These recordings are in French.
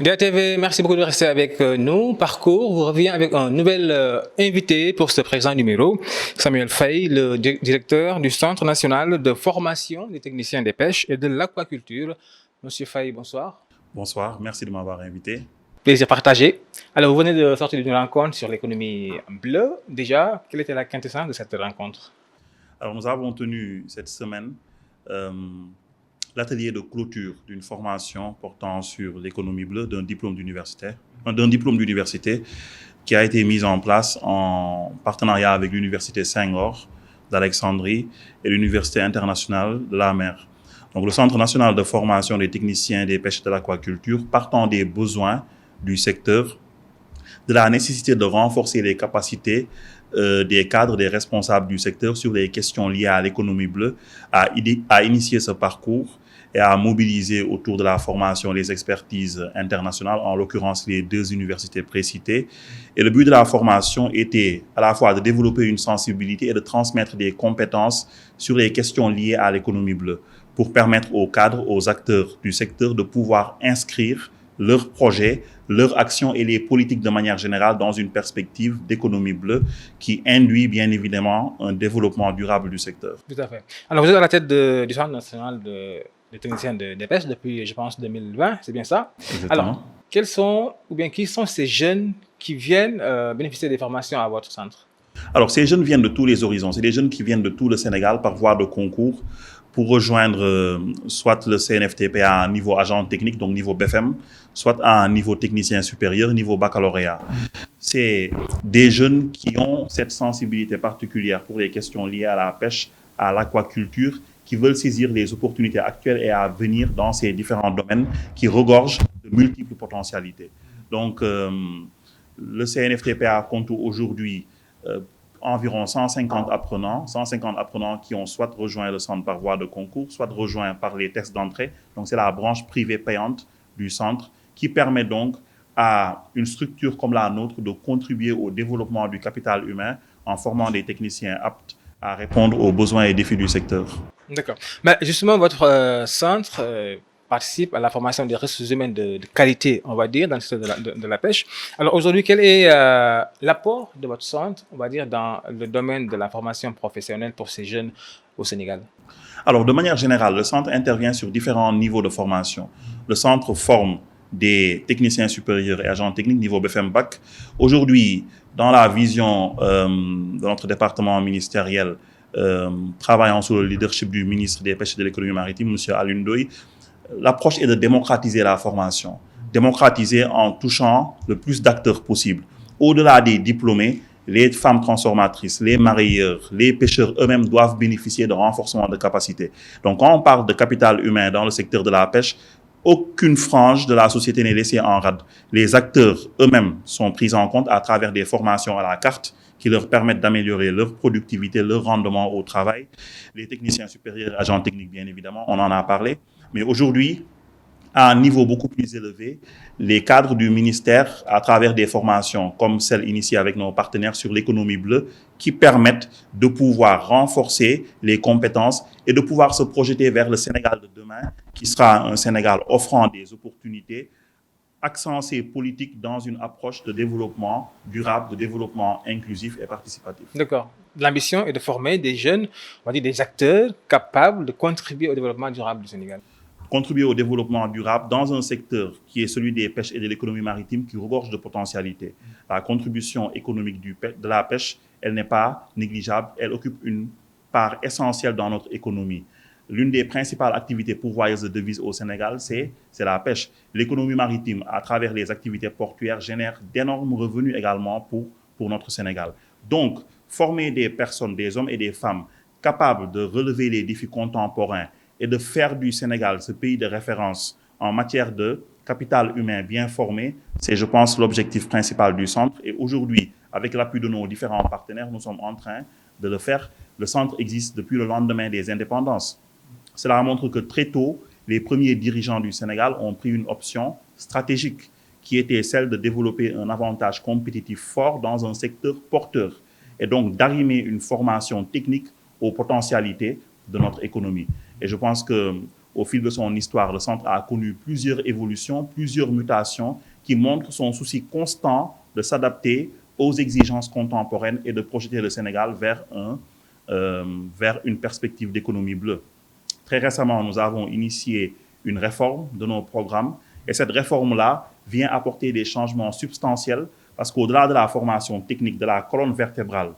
DATV, merci beaucoup de rester avec nous. Parcours vous revient avec un nouvel invité pour ce présent numéro, Samuel Faye, le directeur du Centre national de formation des techniciens des pêches et de l'aquaculture. Monsieur Faye, bonsoir. Bonsoir, merci de m'avoir invité. Plaisir partagé. Alors, vous venez de sortir d'une rencontre sur l'économie bleue. Déjà, quelle était la quintessence de cette rencontre? Alors, nous avons tenu cette semaine l'atelier de clôture d'une formation portant sur l'économie bleue d'un diplôme d'université qui a été mise en place en partenariat avec l'université Senghor d'Alexandrie et l'université internationale de la mer. Donc, le Centre national de formation des techniciens des pêches et de l'aquaculture, partant des besoins du secteur, de la nécessité de renforcer les capacités des cadres, des responsables du secteur sur les questions liées à l'économie bleue, a initié ce parcours et à mobiliser autour de la formation les expertises internationales, en l'occurrence les deux universités précitées. Et le but de la formation était à la fois de développer une sensibilité et de transmettre des compétences sur les questions liées à l'économie bleue, pour permettre aux cadres, aux acteurs du secteur de pouvoir inscrire leurs projets, leurs actions et les politiques de manière générale dans une perspective d'économie bleue qui induit bien évidemment un développement durable du secteur. Tout à fait. Alors, vous êtes à la tête du Centre national des techniciens des pêches depuis, je pense, 2020, c'est bien ça? Exactement. Alors, quels sont, ou bien qui sont ces jeunes qui viennent bénéficier des formations à votre centre? Alors, ces jeunes viennent de tous les horizons. C'est des jeunes qui viennent de tout le Sénégal par voie de concours pour rejoindre soit le CNFTP à un niveau agent technique, donc niveau BFM, soit à un niveau technicien supérieur, niveau baccalauréat. C'est des jeunes qui ont cette sensibilité particulière pour les questions liées à la pêche, à l'aquaculture, qui veulent saisir les opportunités actuelles et à venir dans ces différents domaines qui regorgent de multiples potentialités. Donc, le CNFTPA compte aujourd'hui environ 150 apprenants qui ont soit rejoint le centre par voie de concours, soit rejoint par les tests d'entrée. Donc, c'est la branche privée payante du centre qui permet donc à une structure comme la nôtre de contribuer au développement du capital humain en formant des techniciens aptes à répondre aux besoins et défis du secteur. D'accord. Mais justement, votre centre participe à la formation des ressources humaines de qualité, on va dire, dans le secteur de la pêche. Alors aujourd'hui, quel est l'apport de votre centre, on va dire, dans le domaine de la formation professionnelle pour ces jeunes au Sénégal? Alors, de manière générale, le centre intervient sur différents niveaux de formation. Le centre forme des techniciens supérieurs et agents techniques niveau BFM-Bac. Aujourd'hui, dans la vision de notre département ministériel, travaillant sous le leadership du ministre des Pêches et de l'économie maritime, M. Alioune Ndoye, l'approche est de démocratiser la formation, démocratiser en touchant le plus d'acteurs possible. Au-delà des diplômés, les femmes transformatrices, les mareyeurs, les pêcheurs eux-mêmes doivent bénéficier de renforcement de capacité. Donc, quand on parle de capital humain dans le secteur de la pêche, aucune frange de la société n'est laissée en rade. Les acteurs eux-mêmes sont pris en compte à travers des formations à la carte qui leur permettent d'améliorer leur productivité, leur rendement au travail. Les techniciens supérieurs, agents techniques, bien évidemment, on en a parlé. Mais aujourd'hui, à un niveau beaucoup plus élevé, les cadres du ministère, à travers des formations comme celles initiées avec nos partenaires sur l'économie bleue, qui permettent de pouvoir renforcer les compétences et de pouvoir se projeter vers le Sénégal de demain, qui sera un Sénégal offrant des opportunités, accent ces politiques dans une approche de développement durable, de développement inclusif et participatif. D'accord. L'ambition est de former des jeunes, on va dire des acteurs capables de contribuer au développement durable du Sénégal. Contribuer au développement durable dans un secteur qui est celui des pêches et de l'économie maritime qui regorge de potentialités. La contribution économique de la pêche, elle n'est pas négligeable, elle occupe une part essentielle dans notre économie. L'une des principales activités pourvoyeuses de devises au Sénégal, c'est la pêche. L'économie maritime, à travers les activités portuaires, génère d'énormes revenus également pour notre Sénégal. Donc, former des personnes, des hommes et des femmes capables de relever les défis contemporains et de faire du Sénégal ce pays de référence en matière de capital humain bien formé, c'est, je pense, l'objectif principal du centre. Et aujourd'hui, avec l'appui de nos différents partenaires, nous sommes en train de le faire. Le centre existe depuis le lendemain des indépendances. Cela montre que très tôt, les premiers dirigeants du Sénégal ont pris une option stratégique qui était celle de développer un avantage compétitif fort dans un secteur porteur et donc d'arrimer une formation technique aux potentialités de notre économie. Et je pense que au fil de son histoire, le centre a connu plusieurs évolutions, plusieurs mutations qui montrent son souci constant de s'adapter aux exigences contemporaines et de projeter le Sénégal vers une perspective d'économie bleue. Très récemment, nous avons initié une réforme de nos programmes et cette réforme-là vient apporter des changements substantiels parce qu'au-delà de la formation technique, de la colonne vertébrale,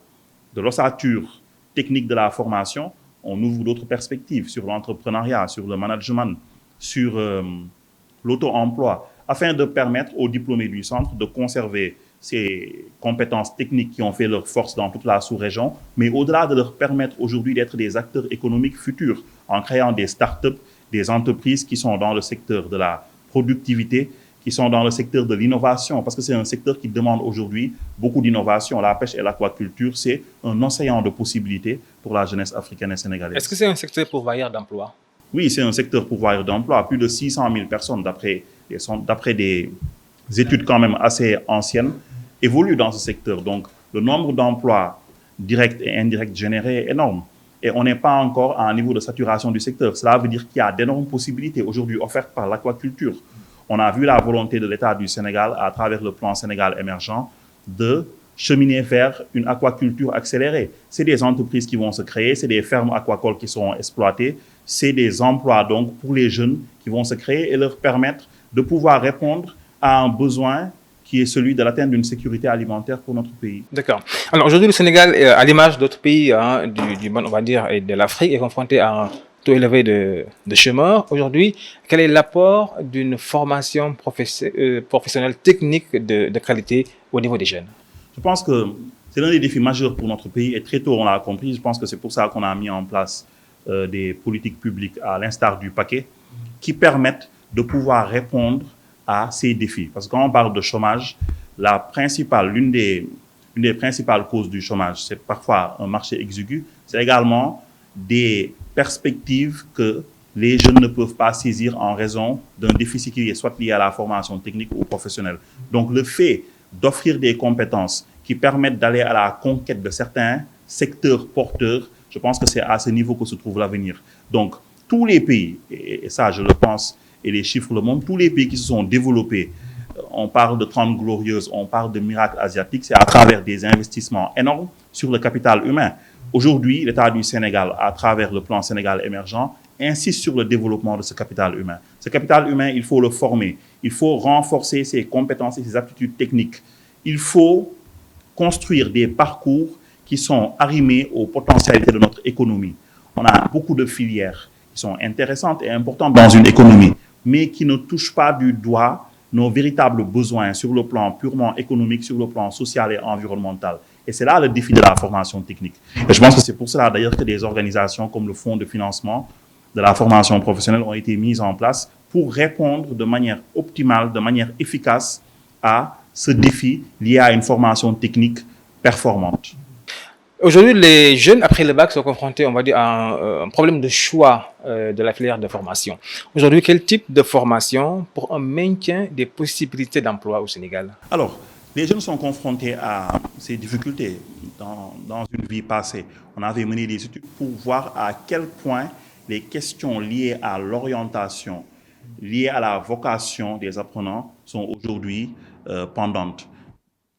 de l'ossature technique de la formation, on ouvre d'autres perspectives sur l'entrepreneuriat, sur le management, sur l'auto-emploi, afin de permettre aux diplômés du centre de conserver ces compétences techniques qui ont fait leur force dans toute la sous-région, mais au-delà de leur permettre aujourd'hui d'être des acteurs économiques futurs en créant des start-up, des entreprises qui sont dans le secteur de la productivité, qui sont dans le secteur de l'innovation, parce que c'est un secteur qui demande aujourd'hui beaucoup d'innovation. La pêche et l'aquaculture, c'est un océan de possibilités pour la jeunesse africaine et sénégalaise. Est-ce que c'est un secteur pourvoyeur d'emploi? Oui, c'est un secteur pourvoyeur d'emploi. Plus de 600 000 personnes, d'après des études quand même assez anciennes, évoluent dans ce secteur. Donc, le nombre d'emplois directs et indirects générés est énorme. Et on n'est pas encore à un niveau de saturation du secteur. Cela veut dire qu'il y a d'énormes possibilités aujourd'hui offertes par l'aquaculture. On a vu la volonté de l'État du Sénégal, à travers le plan Sénégal émergent, de cheminer vers une aquaculture accélérée. C'est des entreprises qui vont se créer, c'est des fermes aquacoles qui seront exploitées, c'est des emplois donc pour les jeunes qui vont se créer et leur permettre de pouvoir répondre à un besoin qui est celui de l'atteinte d'une sécurité alimentaire pour notre pays. D'accord. Alors aujourd'hui, le Sénégal, à l'image d'autres pays du monde, on va dire, et de l'Afrique, est confronté à un taux élevé de chômeurs. Aujourd'hui, quel est l'apport d'une formation professionnelle technique de qualité au niveau des jeunes? Je pense que c'est l'un des défis majeurs pour notre pays et très tôt on l'a compris. Je pense que c'est pour ça qu'on a mis en place des politiques publiques à l'instar du paquet qui permettent de pouvoir répondre à ces défis. Parce que quand on parle de chômage, l'une des principales causes du chômage, c'est parfois un marché exigu, c'est également des perspectives que les jeunes ne peuvent pas saisir en raison d'un déficit qui est soit lié à la formation technique ou professionnelle. Donc le fait d'offrir des compétences qui permettent d'aller à la conquête de certains secteurs porteurs, je pense que c'est à ce niveau que se trouve l'avenir. Donc tous les pays, et ça je le pense, et les chiffres le montrent, tous les pays qui se sont développés, on parle de 30 glorieuses, on parle de miracles asiatiques, c'est à travers des investissements énormes sur le capital humain. Aujourd'hui, l'État du Sénégal, à travers le plan Sénégal émergent, insiste sur le développement de ce capital humain. Ce capital humain, il faut le former, il faut renforcer ses compétences et ses aptitudes techniques. Il faut construire des parcours qui sont arrimés aux potentialités de notre économie. On a beaucoup de filières qui sont intéressantes et importantes dans une économie, mais qui ne touchent pas du doigt nos véritables besoins sur le plan purement économique, sur le plan social et environnemental. Et c'est là le défi de la formation technique. Et je pense que c'est pour cela d'ailleurs que des organisations comme le Fonds de financement de la formation professionnelle ont été mises en place pour répondre de manière optimale, de manière efficace à ce défi lié à une formation technique performante. Aujourd'hui, les jeunes, après le bac, sont confrontés, on va dire, à un problème de choix de la filière de formation. Aujourd'hui, quel type de formation pour un maintien des possibilités d'emploi au Sénégal? Alors, les jeunes sont confrontés à ces difficultés dans une vie passée. On avait mené des études pour voir à quel point les questions liées à l'orientation, liées à la vocation des apprenants sont aujourd'hui pendantes.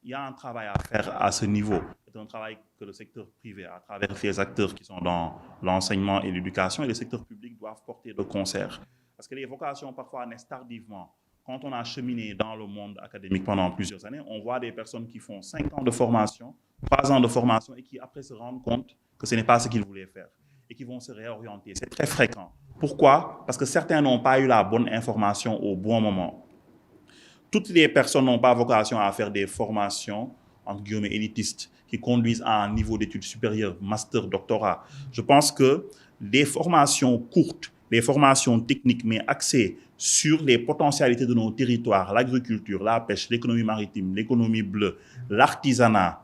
Il y a un travail à faire à ce niveau. C'est un travail que le secteur privé, à travers les acteurs qui sont dans l'enseignement et l'éducation, et le secteur public doivent porter de concert. Parce que les vocations parfois naissent tardivement. Quand on a cheminé dans le monde académique pendant plusieurs années, on voit des personnes qui font 5 ans de formation, 3 ans de formation, et qui après se rendent compte que ce n'est pas ce qu'ils voulaient faire et qui vont se réorienter. C'est très fréquent. Pourquoi? Parce que certains n'ont pas eu la bonne information au bon moment. Toutes les personnes n'ont pas vocation à faire des formations, entre guillemets, élitistes, qui conduisent à un niveau d'études supérieures, master, doctorat. Je pense que les formations courtes, les formations techniques, mais axées sur les potentialités de nos territoires, l'agriculture, la pêche, l'économie maritime, l'économie bleue, l'artisanat,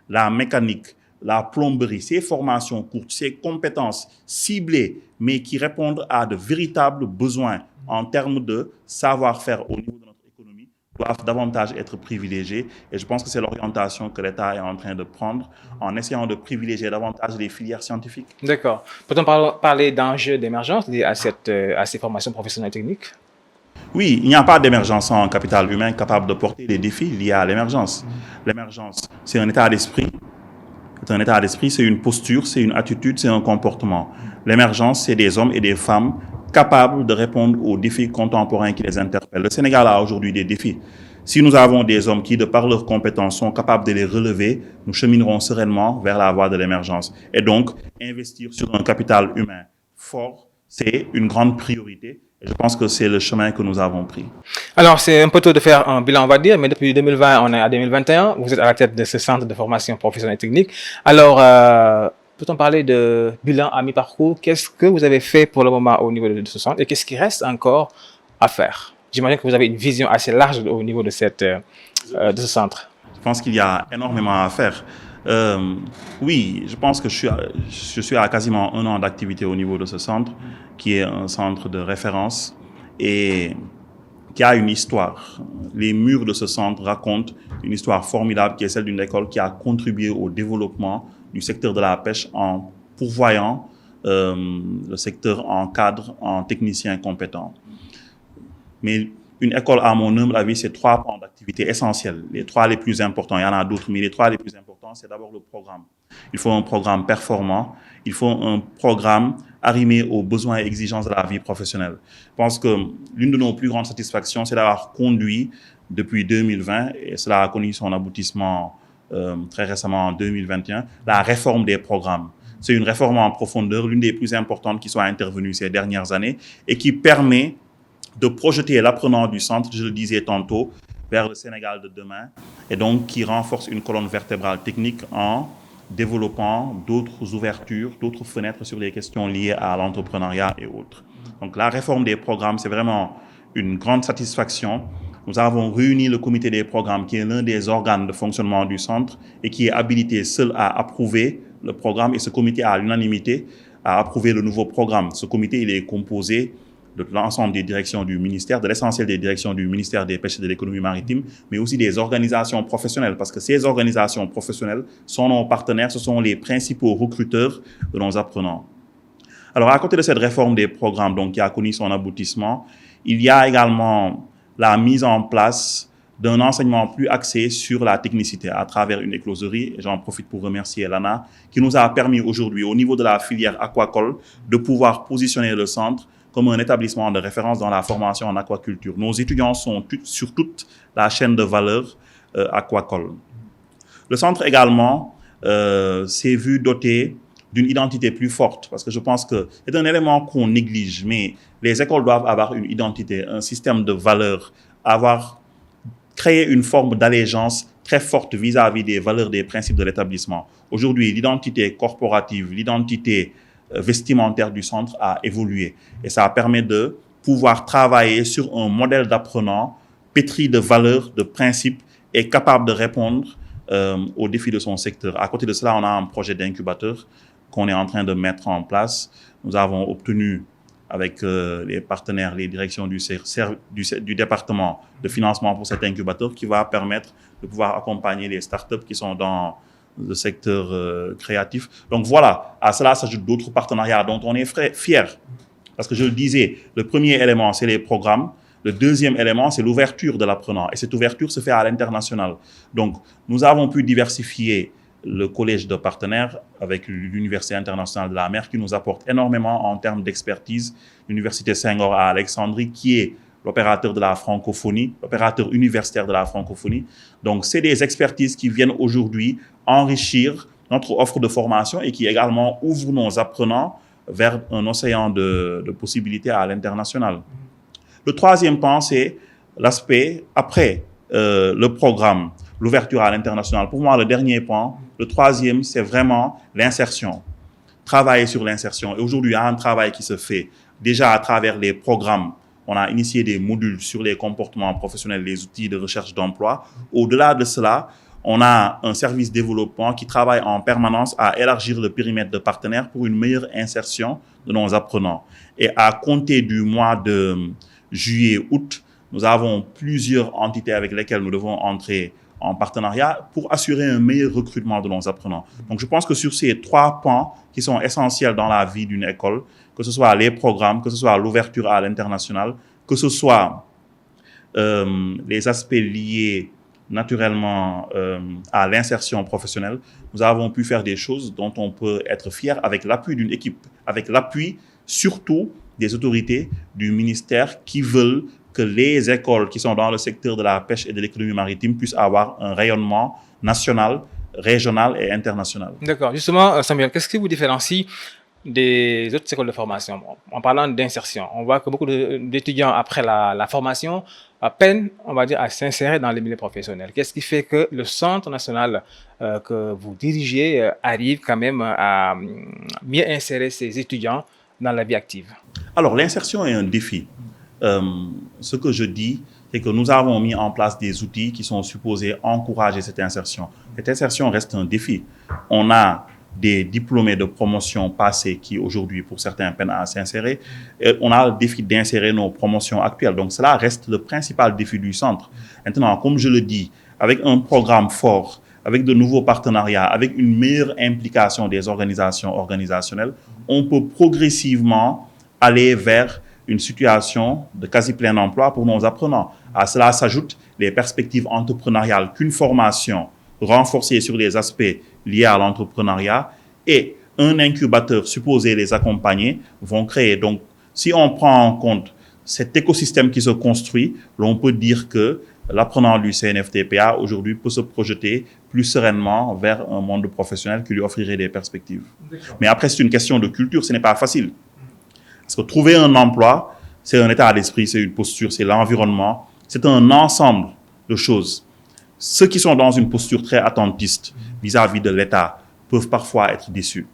la mécanique, la plomberie, ces formations courtes, ces compétences ciblées, mais qui répondent à de véritables besoins en termes de savoir-faire au niveau de notre économie, doivent davantage être privilégiés. Et je pense que c'est l'orientation que l'État est en train de prendre en essayant de privilégier davantage les filières scientifiques. D'accord. Peut-on parler d'enjeux d'émergence liés à ces formations professionnelles techniques? Oui, il n'y a pas d'émergence sans capital humain capable de porter les défis liés à l'émergence. L'émergence, c'est un état d'esprit. C'est un état d'esprit, c'est une posture, c'est une attitude, c'est un comportement. L'émergence, c'est des hommes et des femmes capables de répondre aux défis contemporains qui les interpellent. Le Sénégal a aujourd'hui des défis. Si nous avons des hommes qui, de par leurs compétences, sont capables de les relever, nous cheminerons sereinement vers la voie de l'émergence. Et donc, investir sur un capital humain fort, c'est une grande priorité. Et je pense que c'est le chemin que nous avons pris. Alors, c'est un peu tôt de faire un bilan, on va dire, mais depuis 2020, on est à 2021. Vous êtes à la tête de ce centre de formation professionnelle technique. Alors, peut-on parler de bilan à mi-parcours? Qu'est-ce que vous avez fait pour le moment au niveau de ce centre et qu'est-ce qui reste encore à faire? J'imagine que vous avez une vision assez large au niveau de ce centre. Je pense qu'il y a énormément à faire. Oui, je pense que je suis à quasiment 1 an d'activité au niveau de ce centre, qui est un centre de référence et qui a une histoire. Les murs de ce centre racontent une histoire formidable qui est celle d'une école qui a contribué au développement du secteur de la pêche en pourvoyant le secteur en cadre, en techniciens compétents. Mais une école, à mon humble avis, c'est 3 pans d'activité essentiels. Les 3 les plus importants, il y en a d'autres, mais les 3 les plus importants, c'est d'abord le programme. Il faut un programme performant, il faut un programme arrimé aux besoins et exigences de la vie professionnelle. Je pense que l'une de nos plus grandes satisfactions, c'est d'avoir conduit depuis 2020, et cela a connu son aboutissement très récemment en 2021, la réforme des programmes. C'est une réforme en profondeur, l'une des plus importantes qui soit intervenue ces dernières années et qui permet de projeter l'apprenant du centre, je le disais tantôt, vers le Sénégal de demain, et donc qui renforce une colonne vertébrale technique en développant d'autres ouvertures, d'autres fenêtres sur les questions liées à l'entrepreneuriat et autres. Donc la réforme des programmes, c'est vraiment une grande satisfaction. Nous avons réuni le comité des programmes, qui est l'un des organes de fonctionnement du centre et qui est habilité seul à approuver le programme, et ce comité à l'unanimité a approuvé le nouveau programme. Ce comité, il est composé de l'ensemble des directions du ministère, de l'essentiel des directions du ministère des Pêches et de l'économie maritime, mais aussi des organisations professionnelles, parce que ces organisations professionnelles sont nos partenaires, ce sont les principaux recruteurs de nos apprenants. Alors, à côté de cette réforme des programmes, donc, qui a connu son aboutissement, il y a également la mise en place d'un enseignement plus axé sur la technicité à travers une écloserie. J'en profite pour remercier l'ANA, qui nous a permis aujourd'hui, au niveau de la filière aquacole, de pouvoir positionner le centre comme un établissement de référence dans la formation en aquaculture. Nos étudiants sont sur toute la chaîne de valeur aquacole. Le centre également s'est vu doté d'une identité plus forte, parce que je pense que c'est un élément qu'on néglige, mais les écoles doivent avoir une identité, un système de valeurs, créer une forme d'allégeance très forte vis-à-vis des valeurs, des principes de l'établissement. Aujourd'hui, l'identité corporative, l'identité vestimentaire du centre a évolué. Et ça permet de pouvoir travailler sur un modèle d'apprenant pétri de valeurs, de principes et capable de répondre aux défis de son secteur. À côté de cela, on a un projet d'incubateur qu'on est en train de mettre en place. Nous avons obtenu avec les partenaires, les directions du département de financement pour cet incubateur qui va permettre de pouvoir accompagner les startups qui sont dans le secteur créatif. Donc voilà, à cela s'ajoutent d'autres partenariats dont on est fiers. Parce que je le disais, le premier élément, c'est les programmes. Le deuxième élément, c'est l'ouverture de l'apprenant. Et cette ouverture se fait à l'international. Donc, nous avons pu diversifier le collège de partenaires avec l'Université internationale de la mer qui nous apporte énormément en termes d'expertise. L'Université Senghor à Alexandrie qui est l'opérateur de la francophonie, l'opérateur universitaire de la francophonie. Donc, c'est des expertises qui viennent aujourd'hui enrichir notre offre de formation et qui également ouvrent nos apprenants vers un océan de possibilités à l'international. Le troisième pan, c'est l'aspect après le programme, l'ouverture à l'international. Pour moi, le dernier point, le troisième, c'est vraiment l'insertion. Travailler sur l'insertion. Et aujourd'hui, il y a un travail qui se fait déjà à travers les programmes. On a initié des modules sur les comportements professionnels, les outils de recherche d'emploi. Au-delà de cela, on a un service développement qui travaille en permanence à élargir le périmètre de partenaires pour une meilleure insertion de nos apprenants. Et à compter du mois de juillet-août, Nous avons plusieurs entités avec lesquelles nous devons entrer en partenariat pour assurer un meilleur recrutement de nos apprenants. Donc, je pense que sur ces 3 pans qui sont essentiels dans la vie d'une école, que ce soit les programmes, que ce soit l'ouverture à l'international, que ce soit les aspects liés naturellement à l'insertion professionnelle, nous avons pu faire des choses dont on peut être fier avec l'appui d'une équipe, avec l'appui surtout des autorités du ministère qui veulent que les écoles qui sont dans le secteur de la pêche et de l'économie maritime puissent avoir un rayonnement national, régional et international. D'accord. Justement, Samuel, qu'est-ce qui vous différencie des autres écoles de formation? En parlant d'insertion, on voit que beaucoup d'étudiants, après la formation, peinent, on va dire, à s'insérer dans les milieux professionnels. Qu'est-ce qui fait que le Centre national que vous dirigez arrive quand même à mieux insérer ces étudiants dans la vie active? Alors, l'insertion est un défi. Ce que je dis, c'est que nous avons mis en place des outils qui sont supposés encourager cette insertion. Cette insertion reste un défi. On a des diplômés de promotion passés qui aujourd'hui, pour certains, peinent à s'insérer. On a le défi d'insérer nos promotions actuelles. Donc, cela reste le principal défi du centre. Maintenant, comme je le dis, avec un programme fort, avec de nouveaux partenariats, avec une meilleure implication des organisations organisationnelles, on peut progressivement aller vers une situation de quasi plein emploi pour nos apprenants. À cela s'ajoutent les perspectives entrepreneuriales qu'une formation renforcée sur les aspects liés à l'entrepreneuriat et un incubateur supposé les accompagner vont créer. Donc, si on prend en compte cet écosystème qui se construit, l'on peut dire que l'apprenant du CNFTPA aujourd'hui peut se projeter plus sereinement vers un monde professionnel qui lui offrirait des perspectives. Mais après, c'est une question de culture, ce n'est pas facile. Parce que trouver un emploi, c'est un état d'esprit, c'est une posture, c'est l'environnement, c'est un ensemble de choses. Ceux qui sont dans une posture très attentiste vis-à-vis de l'État peuvent parfois être déçus.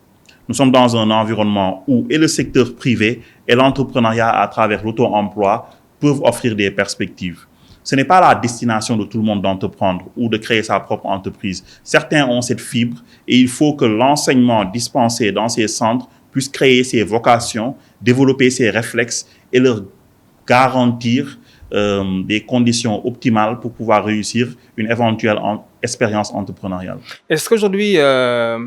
Nous sommes dans un environnement où et le secteur privé et l'entrepreneuriat à travers l'auto-emploi peuvent offrir des perspectives. Ce n'est pas la destination de tout le monde d'entreprendre ou de créer sa propre entreprise. Certains ont cette fibre et il faut que l'enseignement dispensé dans ces centres puisse créer ces vocations, développer ces réflexes et leur garantir des conditions optimales pour pouvoir réussir une éventuelle expérience entrepreneuriale. Est-ce qu'aujourd'hui,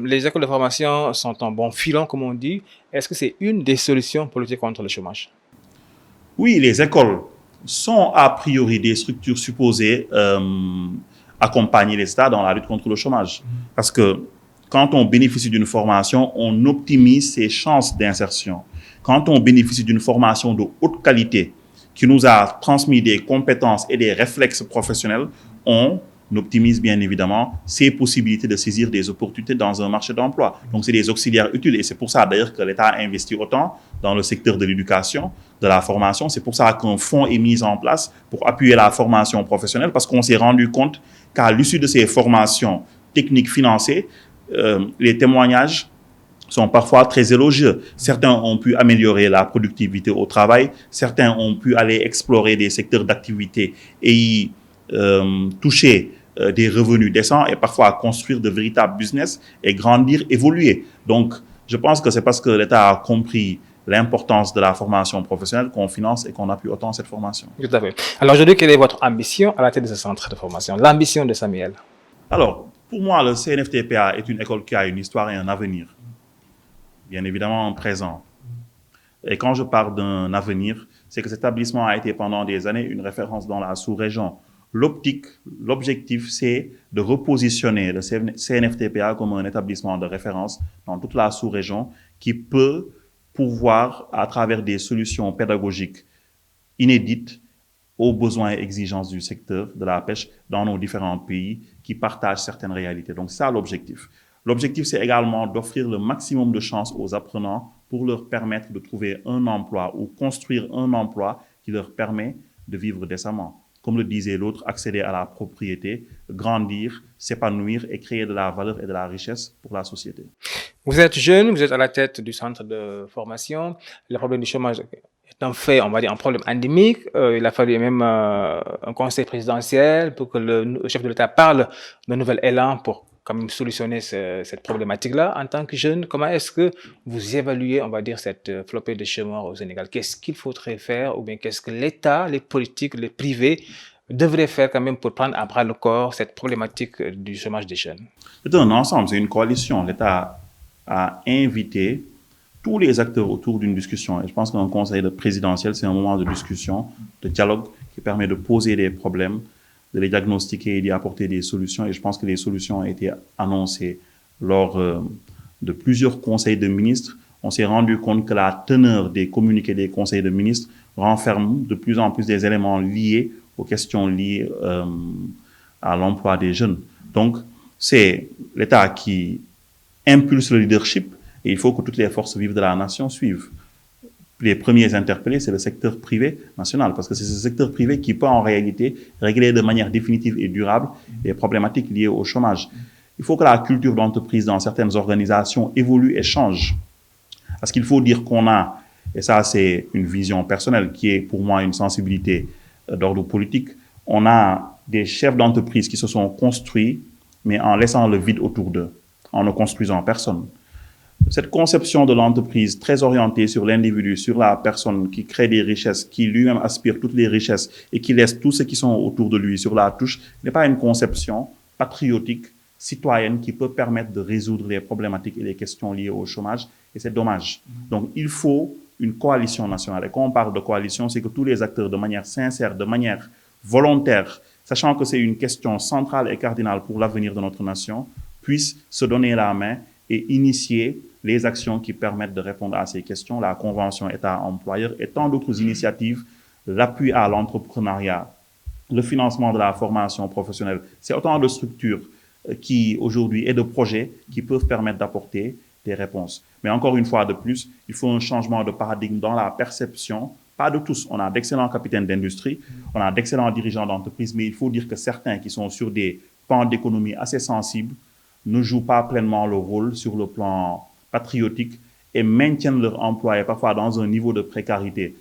les écoles de formation sont en bon filon, comme on dit? Est-ce que c'est une des solutions pour lutter contre le chômage? Oui, les écoles sont a priori des structures supposées accompagner l'État dans la lutte contre le chômage. Parce que quand on bénéficie d'une formation, on optimise ses chances d'insertion. Quand on bénéficie d'une formation de haute qualité qui nous a transmis des compétences et des réflexes professionnels, on optimise bien évidemment ses possibilités de saisir des opportunités dans un marché d'emploi. Donc, c'est des auxiliaires utiles et c'est pour ça d'ailleurs que l'État a investi autant dans le secteur de l'éducation, de la formation. C'est pour ça qu'un fonds est mis en place pour appuyer la formation professionnelle parce qu'on s'est rendu compte qu'à l'issue de ces formations techniques financées, les témoignages sont parfois très élogieux. Certains ont pu améliorer la productivité au travail, certains ont pu aller explorer des secteurs d'activité et y toucher des revenus décents et parfois construire de véritables business et grandir, évoluer. Donc, je pense que c'est parce que l'État a compris l'importance de la formation professionnelle qu'on finance et qu'on appuie autant cette formation. Tout à fait. Alors aujourd'hui, quelle est votre ambition à la tête de ce centre de formation? L'ambition de Samuel? Alors, pour moi, le CNFTPA est une école qui a une histoire et un avenir. Bien évidemment en présent. Et quand je parle d'un avenir, c'est que cet établissement a été pendant des années une référence dans la sous-région. L'objectif, c'est de repositionner le CNFTPA comme un établissement de référence dans toute la sous-région qui peut pouvoir, à travers des solutions pédagogiques inédites aux besoins et exigences du secteur de la pêche dans nos différents pays qui partagent certaines réalités. Donc, c'est ça l'objectif. L'objectif, c'est également d'offrir le maximum de chances aux apprenants pour leur permettre de trouver un emploi ou construire un emploi qui leur permet de vivre décemment. Comme le disait l'autre, accéder à la propriété, grandir, s'épanouir et créer de la valeur et de la richesse pour la société. Vous êtes jeune, vous êtes à la tête du centre de formation. Le problème du chômage est un fait, on va dire, un problème endémique. Il a fallu même un conseil présidentiel pour que le chef de l'État parle d'un nouvel élan pour quand même solutionner cette problématique-là. En tant que jeune, comment est-ce que vous évaluez, on va dire, cette flopée de chômeurs au Sénégal? Qu'est-ce qu'il faudrait faire ou bien qu'est-ce que l'État, les politiques, les privés devraient faire quand même pour prendre à bras le corps cette problématique du chômage des jeunes? C'est un ensemble, c'est une coalition. L'État a invité tous les acteurs autour d'une discussion. Et je pense qu'un conseil présidentiel, c'est un moment de discussion, de dialogue qui permet de poser des problèmes, de les diagnostiquer et d'y apporter des solutions. Et je pense que les solutions ont été annoncées lors de plusieurs conseils de ministres. On s'est rendu compte que la teneur des communiqués des conseils de ministres renferme de plus en plus des éléments liés aux questions liées à l'emploi des jeunes. Donc, c'est l'État qui impulse le leadership et il faut que toutes les forces vives de la nation suivent. Les premiers interpellés, c'est le secteur privé national, parce que c'est ce secteur privé qui peut en réalité régler de manière définitive et durable les problématiques liées au chômage. Il faut que la culture d'entreprise dans certaines organisations évolue et change. Parce qu'il faut dire qu'on a, et ça c'est une vision personnelle qui est pour moi une sensibilité d'ordre politique, on a des chefs d'entreprise qui se sont construits, mais en laissant le vide autour d'eux, en ne construisant personne. Cette conception de l'entreprise très orientée sur l'individu, sur la personne qui crée des richesses, qui lui-même aspire toutes les richesses et qui laisse tous ceux qui sont autour de lui sur la touche, n'est pas une conception patriotique, citoyenne qui peut permettre de résoudre les problématiques et les questions liées au chômage. Et c'est dommage. Donc, il faut une coalition nationale. Et quand on parle de coalition, c'est que tous les acteurs, de manière sincère, de manière volontaire, sachant que c'est une question centrale et cardinale pour l'avenir de notre nation, puissent se donner la main et initier les actions qui permettent de répondre à ces questions, la convention État-employeur et tant d'autres initiatives, l'appui à l'entrepreneuriat, le financement de la formation professionnelle. C'est autant de structures qui, aujourd'hui, et de projets qui peuvent permettre d'apporter des réponses. Mais encore une fois de plus, il faut un changement de paradigme dans la perception, pas de tous. On a d'excellents capitaines d'industrie, on a d'excellents dirigeants d'entreprise, mais il faut dire que certains qui sont sur des pans d'économie assez sensibles ne jouent pas pleinement le rôle sur le plan patriotique et maintiennent leur emploi et parfois dans un niveau de précarité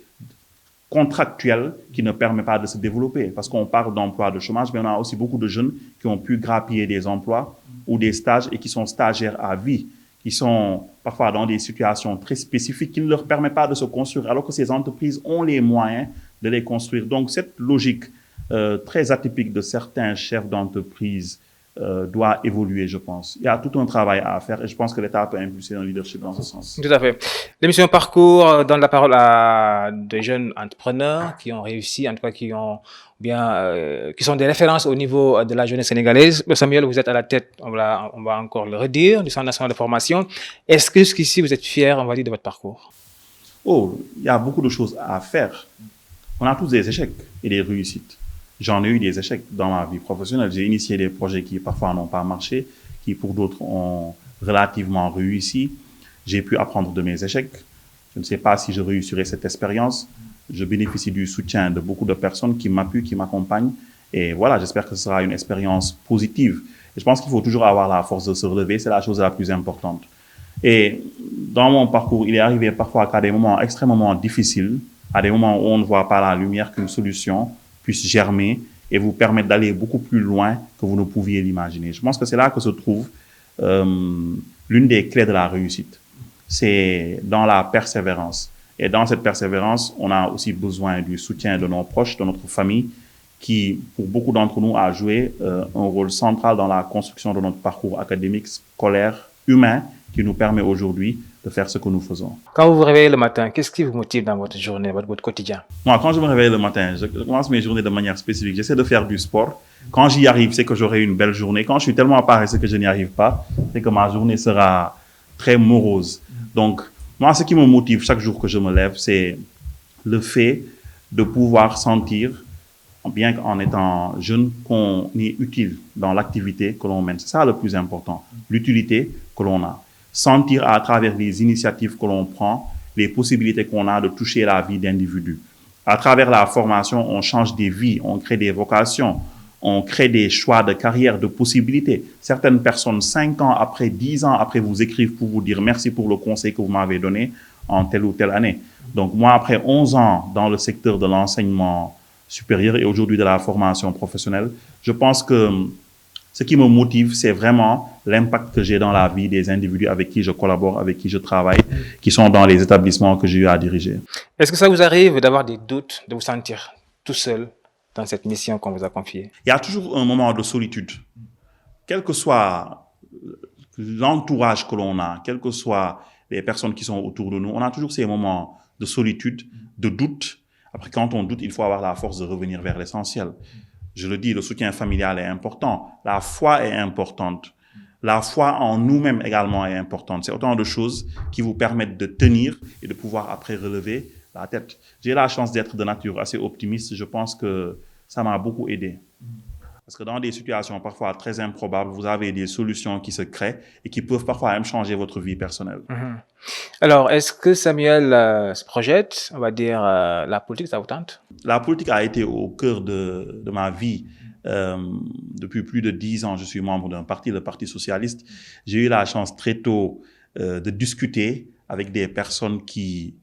contractuelle qui ne permet pas de se développer. Parce qu'on parle d'emploi de chômage, mais on a aussi beaucoup de jeunes qui ont pu grappiller des emplois ou des stages et qui sont stagiaires à vie, qui sont parfois dans des situations très spécifiques qui ne leur permettent pas de se construire, alors que ces entreprises ont les moyens de les construire. Donc cette logique très atypique de certains chefs d'entreprise doit évoluer, je pense. Il y a tout un travail à faire et je pense que l'État peut impulser un leadership dans ce sens. Tout à fait. L'émission Parcours donne la parole à des jeunes entrepreneurs qui ont réussi, en tout cas qui ont qui sont des références au niveau de la jeunesse sénégalaise. Samuel, vous êtes à la tête, on va encore le redire, du Centre national de formation. Est-ce que jusqu'ici vous êtes fier, on va dire, de votre parcours? Oh, il y a beaucoup de choses à faire. On a tous des échecs et des réussites. J'en ai eu des échecs dans ma vie professionnelle. J'ai initié des projets qui parfois n'ont pas marché, qui pour d'autres ont relativement réussi. J'ai pu apprendre de mes échecs. Je ne sais pas si je réussirai cette expérience. Je bénéficie du soutien de beaucoup de personnes qui m'appuient, qui m'accompagnent. Et voilà, j'espère que ce sera une expérience positive. Et je pense qu'il faut toujours avoir la force de se relever. C'est la chose la plus importante. Et dans mon parcours, il est arrivé parfois qu'à des moments extrêmement difficiles, à des moments où on ne voit pas la lumière, qu'une solution puisse germer et vous permettre d'aller beaucoup plus loin que vous ne pouviez l'imaginer. Je pense que c'est là que se trouve l'une des clés de la réussite. C'est dans la persévérance. Et dans cette persévérance, on a aussi besoin du soutien de nos proches, de notre famille, qui, pour beaucoup d'entre nous, a joué un rôle central dans la construction de notre parcours académique, scolaire, humain, qui nous permet aujourd'hui de faire ce que nous faisons. Quand vous vous réveillez le matin, qu'est-ce qui vous motive dans votre journée, votre quotidien? Moi, quand je me réveille le matin, je commence mes journées de manière spécifique. J'essaie de faire du sport. Quand j'y arrive, c'est que j'aurai une belle journée. Quand je suis tellement paresseux que je n'y arrive pas, c'est que ma journée sera très morose. Donc, moi, ce qui me motive chaque jour que je me lève, c'est le fait de pouvoir sentir, bien qu'en étant jeune, qu'on est utile dans l'activité que l'on mène. C'est ça le plus important, l'utilité que l'on a. Sentir à travers les initiatives que l'on prend, les possibilités qu'on a de toucher la vie d'individus. À travers la formation, on change des vies, on crée des vocations, on crée des choix de carrière, de possibilités. Certaines personnes, 5 ans après, 10 ans après, vous écrivent pour vous dire merci pour le conseil que vous m'avez donné en telle ou telle année. Donc moi, après 11 ans dans le secteur de l'enseignement supérieur et aujourd'hui de la formation professionnelle, je pense que Ce qui me motive, c'est vraiment l'impact que j'ai dans la vie des individus avec qui je collabore, avec qui je travaille, qui sont dans les établissements que j'ai eu à diriger. Est-ce que ça vous arrive d'avoir des doutes, de vous sentir tout seul dans cette mission qu'on vous a confiée? Il y a toujours un moment de solitude. Quel que soit l'entourage que l'on a, quelles que soient les personnes qui sont autour de nous, on a toujours ces moments de solitude, de doute. Après, quand on doute, il faut avoir la force de revenir vers l'essentiel. Je le dis, le soutien familial est important. La foi est importante. La foi en nous-mêmes également est importante. C'est autant de choses qui vous permettent de tenir et de pouvoir après relever la tête. J'ai la chance d'être de nature assez optimiste. Je pense que ça m'a beaucoup aidé. Parce que dans des situations parfois très improbables, vous avez des solutions qui se créent et qui peuvent parfois même changer votre vie personnelle. Alors, est-ce que Samuel se projette, on va dire, la politique, ça vous tente? La politique a été au cœur de ma vie. Depuis plus de 10 ans, je suis membre d'un parti, le Parti socialiste. J'ai eu la chance très tôt de discuter avec des personnes qui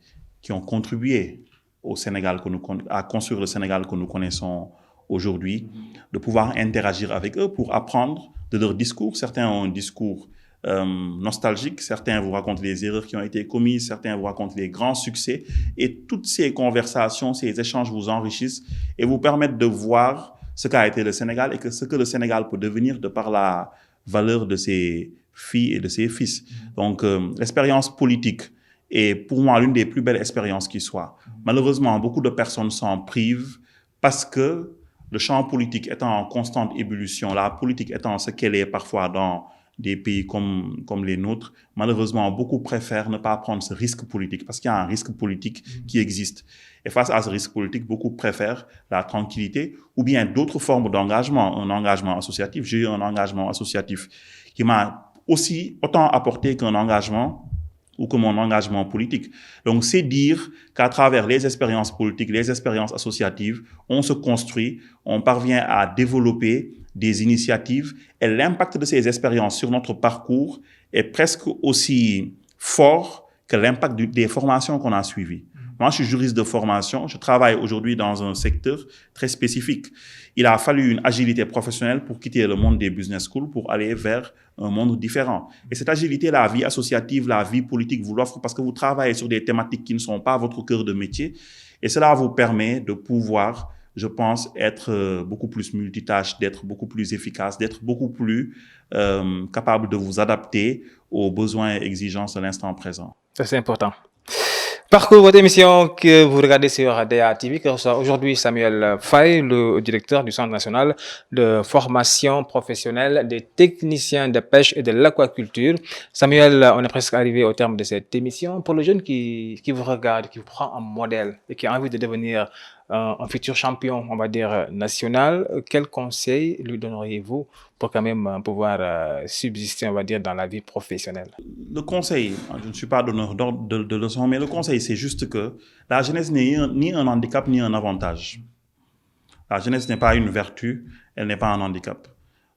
ont contribué au Sénégal à construire le Sénégal que nous connaissons aujourd'hui, de pouvoir interagir avec eux pour apprendre de leurs discours. Certains ont un discours nostalgique, certains vous racontent les erreurs qui ont été commises, certains vous racontent les grands succès. Et toutes ces conversations, ces échanges vous enrichissent et vous permettent de voir ce qu'a été le Sénégal et ce que le Sénégal peut devenir de par la valeur de ses filles et de ses fils. Donc, l'expérience politique est pour moi l'une des plus belles expériences qui soit. Malheureusement, beaucoup de personnes s'en privent parce que le champ politique étant en constante ébullition, la politique étant ce qu'elle est parfois dans des pays comme les nôtres, malheureusement, beaucoup préfèrent ne pas prendre ce risque politique parce qu'il y a un risque politique qui existe. Et face à ce risque politique, beaucoup préfèrent la tranquillité ou bien d'autres formes d'engagement, un engagement associatif. J'ai eu un engagement associatif qui m'a aussi autant apporté qu'un engagement ou que mon engagement politique. Donc, c'est dire qu'à travers les expériences politiques, les expériences associatives, on se construit, on parvient à développer des initiatives et l'impact de ces expériences sur notre parcours est presque aussi fort que l'impact des formations qu'on a suivies. Moi, je suis juriste de formation. Je travaille aujourd'hui dans un secteur très spécifique. Il a fallu une agilité professionnelle pour quitter le monde des business schools pour aller vers un monde différent. Et cette agilité, la vie associative, la vie politique vous l'offre parce que vous travaillez sur des thématiques qui ne sont pas votre cœur de métier. Et cela vous permet de pouvoir, je pense, être beaucoup plus multitâche, d'être beaucoup plus efficace, d'être beaucoup plus capable de vous adapter aux besoins et exigences de l'instant présent. Ça, c'est important. Parcours, votre émission que vous regardez sur DA TV, qui reçoit aujourd'hui Samuel Faye, le directeur du Centre national de formation professionnelle des techniciens de pêche et de l'aquaculture. Samuel, on est presque arrivé au terme de cette émission. Pour le jeune qui vous regarde, qui vous prend en modèle et qui a envie de devenir un futur champion, on va dire, national, quel conseil lui donneriez-vous pour quand même pouvoir subsister, on va dire, dans la vie professionnelle? Le conseil, je ne suis pas donneur de leçons, mais le conseil, c'est juste que la jeunesse n'est ni un handicap ni un avantage. La jeunesse n'est pas une vertu, elle n'est pas un handicap.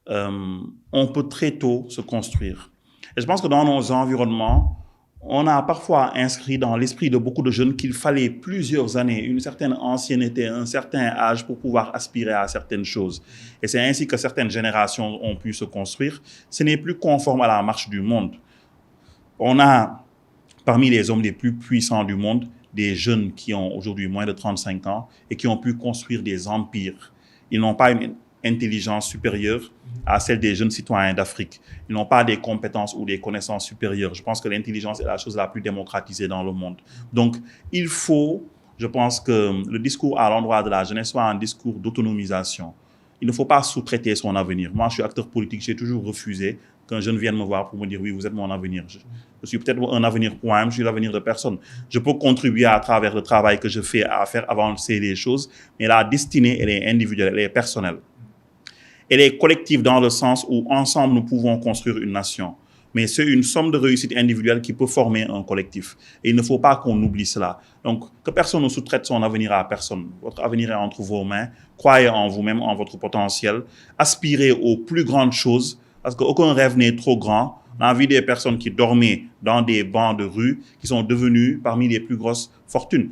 On peut très tôt se construire. Et je pense que dans nos environnements, on a parfois inscrit dans l'esprit de beaucoup de jeunes qu'il fallait plusieurs années, une certaine ancienneté, un certain âge pour pouvoir aspirer à certaines choses. Et c'est ainsi que certaines générations ont pu se construire. Ce n'est plus conforme à la marche du monde. On a, parmi les hommes les plus puissants du monde, des jeunes qui ont aujourd'hui moins de 35 ans et qui ont pu construire des empires. Ils n'ont pas une intelligence supérieure à celle des jeunes citoyens d'Afrique. Ils n'ont pas des compétences ou des connaissances supérieures. Je pense que l'intelligence est la chose la plus démocratisée dans le monde. Donc, il faut, je pense que le discours à l'endroit de la jeunesse soit un discours d'autonomisation. Il ne faut pas sous-traiter son avenir. Moi, je suis acteur politique, j'ai toujours refusé qu'un jeune vienne me voir pour me dire « oui, vous êtes mon avenir ». Je suis peut-être un avenir pour moi-même, je suis l'avenir de personne. Je peux contribuer à travers le travail que je fais à faire avancer les choses, mais la destinée, elle est individuelle, elle est personnelle. Elle est collective dans le sens où ensemble nous pouvons construire une nation. Mais c'est une somme de réussites individuelles qui peut former un collectif. Et il ne faut pas qu'on oublie cela. Donc, que personne ne sous-traite son avenir à personne. Votre avenir est entre vos mains. Croyez en vous-même, en votre potentiel. Aspirez aux plus grandes choses, parce qu'aucun rêve n'est trop grand. On a vu des personnes qui dormaient dans des bancs de rue, qui sont devenues parmi les plus grosses fortunes.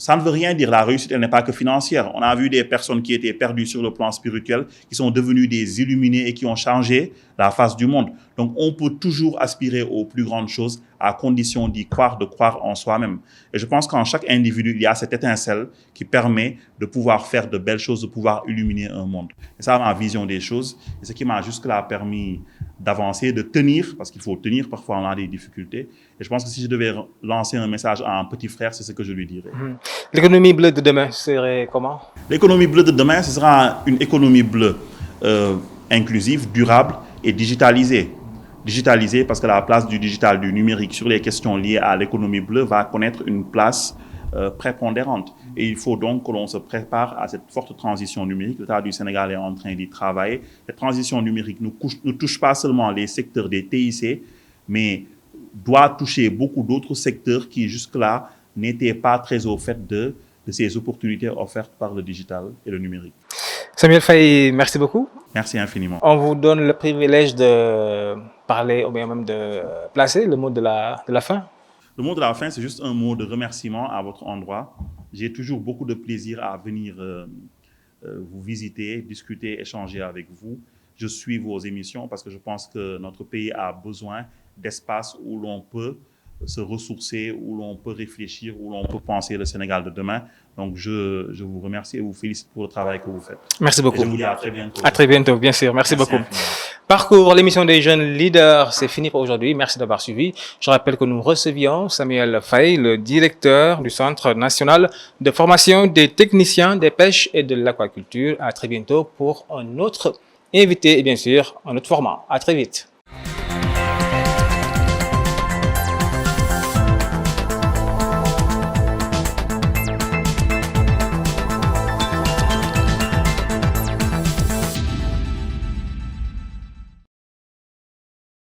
ça ne veut rien dire. La réussite, elle n'est pas que financière. On a vu des personnes qui étaient perdues sur le plan spirituel, qui sont devenues des illuminés et qui ont changé la face du monde. Donc, on peut toujours aspirer aux plus grandes choses à condition d'y croire, de croire en soi-même. Et je pense qu'en chaque individu, il y a cette étincelle qui permet de pouvoir faire de belles choses, de pouvoir illuminer un monde. Et ça, ma vision des choses. Et ce qui m'a jusque-là permis d'avancer, de tenir, parce qu'il faut tenir, parfois on a des difficultés. Et je pense que si je devais lancer un message à un petit frère, c'est ce que je lui dirais. L'économie bleue de demain serait comment? L'économie bleue de demain, ce sera une économie bleue inclusive, durable et digitalisée. Digitalisée parce que la place du digital, du numérique sur les questions liées à l'économie bleue va connaître une place prépondérante. Et il faut donc que l'on se prépare à cette forte transition numérique. L'État du Sénégal est en train d'y travailler. Cette transition numérique ne touche pas seulement les secteurs des TIC, mais doit toucher beaucoup d'autres secteurs qui jusque-là n'étaient pas très au fait de ces opportunités offertes par le digital et le numérique. Samuel Faye, merci beaucoup. Merci infiniment. On vous donne le privilège de parler ou bien même de placer le mot de la fin. Le mot de la fin, c'est juste un mot de remerciement à votre endroit. J'ai toujours beaucoup de plaisir à venir vous visiter, discuter, échanger avec vous. Je suis vos émissions parce que je pense que notre pays a besoin d'espace où l'on peut se ressourcer, où l'on peut réfléchir, où l'on peut penser le Sénégal de demain. Donc, je vous remercie et vous félicite pour le travail que vous faites. Merci beaucoup. Et je vous dis à très bientôt. À très bientôt, bien sûr. Merci beaucoup. Infiniment. Parcours, l'émission des jeunes leaders, c'est fini pour aujourd'hui. Merci d'avoir suivi. Je rappelle que nous recevions Samuel Faye, le directeur du Centre national de formation des techniciens des pêches et de l'aquaculture. À très bientôt pour un autre invité et bien sûr un autre format. À très vite.